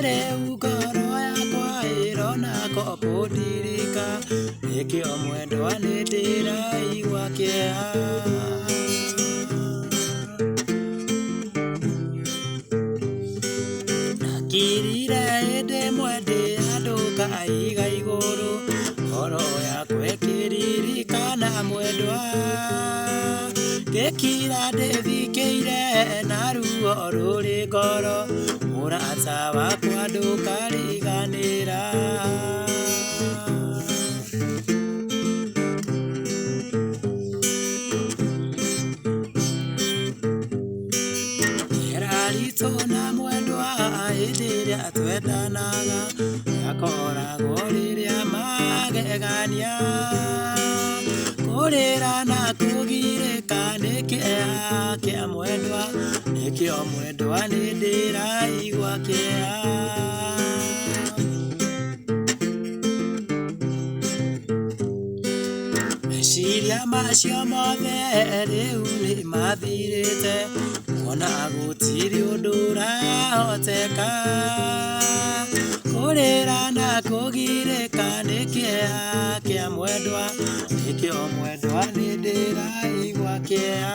rĩu ngoro yakwa ĩrona kũndirika, nĩkĩo mwendwa nĩndĩraigua kĩeha. Nakirire hĩndĩ ĩmwe ndĩ handũ ngaiga igũrũ, ngoro yakwa ĩkĩririkana mwendwa, ngĩkira ndĩthikĩire na ruo rũrĩ ngoro, mũrata wakwa ndũkariganĩra. Rĩera ritũ na mwendwa hĩndĩ ĩrĩa twendanaga rĩakoragwo rĩrĩa magegania, kũrĩra na kũgirĩka nĩ kĩeha kĩa mwendwa, nĩkĩo mwendwa nĩndĩraigua kĩeha. Meciria macio mothe rĩu nĩmathirĩte, kuona gũtirĩ ũndũ ũrahoteka, kũrĩra na kũgirĩka nĩ kĩeha kĩa mwendwa, nĩkĩo mwendwa nĩndĩraigua kĩeha.